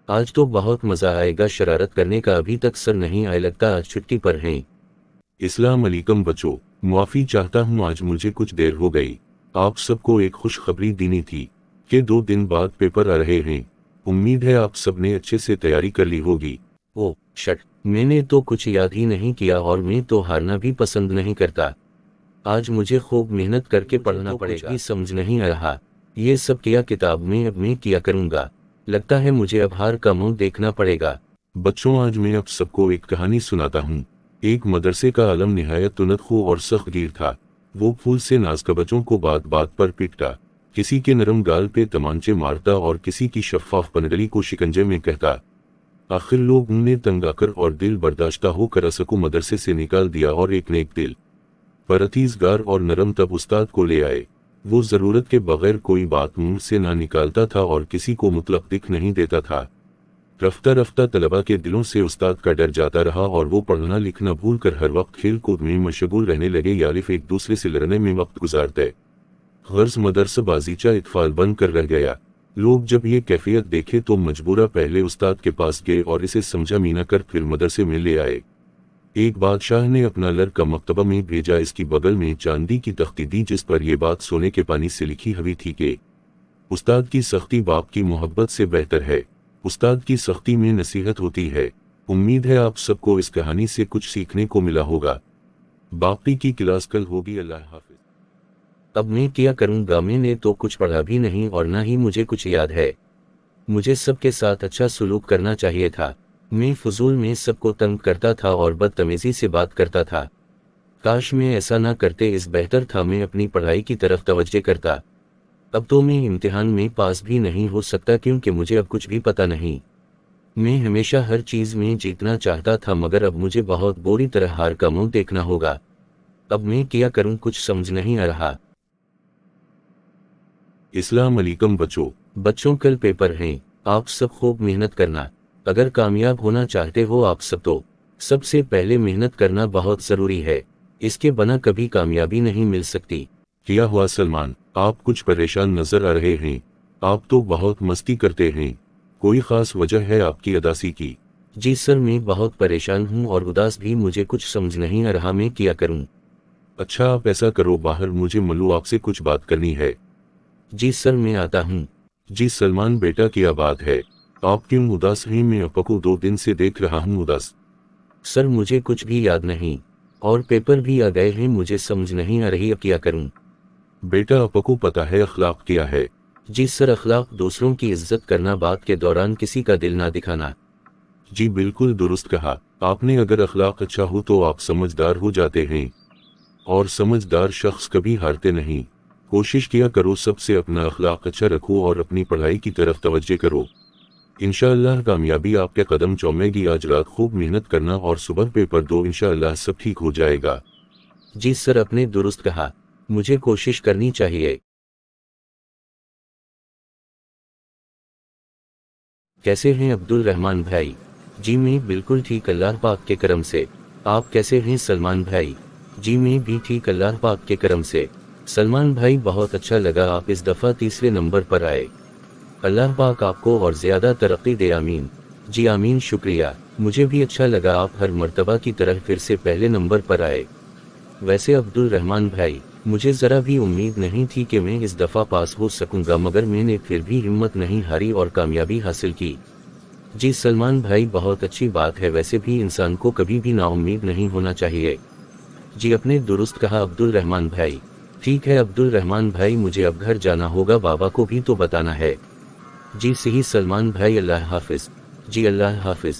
आज तो बहुत मजा आएगा, शरारत करने का अभी तक सर नहीं आया, लगता आज छुट्टी पर हैं। इस्लाम अलैकुम बच्चों, मुआफ़ी चाहता हूँ, आज मुझे कुछ देर हो गई। आप सबको एक खुशखबरी देनी थी कि 2 दिन बाद पेपर आ रहे हैं। उम्मीद है आप सबने अच्छे से तैयारी कर ली होगी। ओ शट, मैंने तो कुछ याद ही नहीं किया और मैं तो हारना भी पसंद नहीं करता। आज मुझे खूब मेहनत करके पढ़ना पड़ेगा, समझ नहीं आ रहा। ये सब किया किताब में, अब मैं क्या करूँगा। लगता है मुझे अब हार का मुंह देखना पड़ेगा। बच्चों, आज मैं आप सबको एक कहानी सुनाता हूँ। एक मदरसे का आलम निहायत तुनदखो और सख्तगीर था। वो फूल से नाज़ बच्चों को बात बात पर पीटता, किसी के नरम गाल पे तमांचे मारता और किसी की शफ़ाफ पनडली को शिकंजे में कहता। आखिर लोग उन्हें तंग आकर और दिल बर्दाश्ता होकर असको मदरसे से निकाल दिया और एक नेक दिल, परहेज़गार और नरम तब उस्ताद को ले आए। वो ज़रूरत के बगैर कोई बात मुंह से ना निकालता था और किसी को मुतलक दिख नहीं देता था। रफ्ता रफ्ता तलबा के दिलों से उस्ताद का डर जाता रहा और वो पढ़ना लिखना भूल कर हर वक्त खेल कूद में मशगूल रहने लगे, यालिफ एक दूसरे से लड़ने में वक्त गुजारते। गर्ज मदरसा बाजीचा इत्फाल बन कर रह गया। लोग जब ये कैफियत देखे तो मजबूरा पहले उस्ताद के पास गए और इसे समझा मीना कर फिर मदरसे में ले आए। एक बादशाह ने अपना लड़का मकतबा में भेजा। इसकी बगल में चांदी की तख्ती दी जिस पर यह बात सोने के पानी से लिखी हुई थी कि उस्ताद की सख्ती बाप की मोहब्बत से बेहतर है, उस्ताद की सख्ती में नसीहत होती है। उम्मीद है आप सबको इस कहानी से कुछ सीखने को मिला होगा। बाकी की क्लास कल होगी। अल्लाह हाफिज। अब मैं क्या करूँगा, मैंने तो कुछ पढ़ा भी नहीं और ना ही मुझे कुछ याद है। मुझे सबके साथ अच्छा सलूक करना चाहिए था। मैं फजूल में सबको तंग करता था और बदतमीजी से बात करता था। काश मैं ऐसा ना करते, इस बेहतर था मैं अपनी पढ़ाई की तरफ तवज्जो करता। अब तो मैं इम्तिहान में पास भी नहीं हो सकता क्योंकि मुझे अब कुछ भी पता नहीं। मैं हमेशा हर चीज़ में जीतना चाहता था मगर अब मुझे बहुत बुरी तरह हार का मुंह देखना होगा। अब मैं क्या करूं, कुछ समझ नहीं आ रहा। इस्लाम अलैकुम बच्चों कल पेपर हैं, आप सब खूब मेहनत करना। अगर कामयाब होना चाहते हो आप सब तो सबसे पहले मेहनत करना बहुत ज़रूरी है। इसके बिना कभी कामयाबी नहीं मिल सकती। क्या हुआ सलमान, आप कुछ परेशान नजर आ रहे हैं। आप तो बहुत मस्ती करते हैं, कोई खास वजह है आपकी उदासी की? जी सर, मैं बहुत परेशान हूँ और उदास भी, मुझे कुछ समझ नहीं आ रहा मैं क्या करूँ। अच्छा आप ऐसा करो, बाहर मुझे मल्लू आपसे कुछ बात करनी है। जी सर, मैं आता हूँ। जी सलमान बेटा, क्या बात है, आप क्यों उदास हैं? मैं आपको 2 दिन से देख रहा हूँ उदास। सर मुझे कुछ भी याद नहीं और पेपर भी आ गए हैं, मुझे समझ नहीं आ रही अब क्या करूँ। बेटा आपको पता है अखलाक क्या है? जी सर, अखलाक दूसरों की इज्जत करना, बात के दौरान किसी का दिल ना दिखाना। जी बिल्कुल दुरुस्त कहा आपने। अगर अखलाक अच्छा हो तो आप समझदार हो जाते हैं और समझदार शख्स कभी हारते नहीं। कोशिश किया करो सबसे अपना अखलाक अच्छा रखो और अपनी पढ़ाई की तरफ तवज्जो करो। इंशाअल्लाह कामयाबी आपके कदम चूमेगी। आज रात खूब मेहनत करना और सुबह पेपर दो, इंशाअल्लाह सब ठीक हो जाएगा। जी सर, आपने दुरुस्त कहा, मुझे कोशिश करनी चाहिए। कैसे हैं अब्दुल रहमान भाई? जी मैं बिल्कुल ठीक, अल्लाह पाक के करम से। आप कैसे हैं सलमान भाई? जी मैं भी ठीक, अल्लाह पाक के करम से। सलमान भाई बहुत अच्छा लगा आप इस दफ़ा तीसरे नंबर पर आए। अल्लाह पाक आपको और ज़्यादा तरक्की दे, आमीन। जी आमीन, शुक्रिया। मुझे भी अच्छा लगा आप हर मर्तबा की तरह फिर से पहले नंबर पर आए। वैसे अब्दुल रहमान भाई, मुझे ज़रा भी उम्मीद नहीं थी कि मैं इस दफ़ा पास हो सकूंगा मगर मैंने फिर भी हिम्मत नहीं हारी और कामयाबी हासिल की। जी सलमान भाई, बहुत अच्छी बात है, वैसे भी इंसान को कभी भी नाउम्मीद नहीं होना चाहिए। जी अपने दुरुस्त कहा अब्दुल रहमान भाई। ठीक है अब्दुल रहमान भाई, मुझे अब घर जाना होगा, बाबा को भी तो बताना है। जी सही सलमान भाई, अल्लाह हाफिज। जी अल्लाह हाफिज।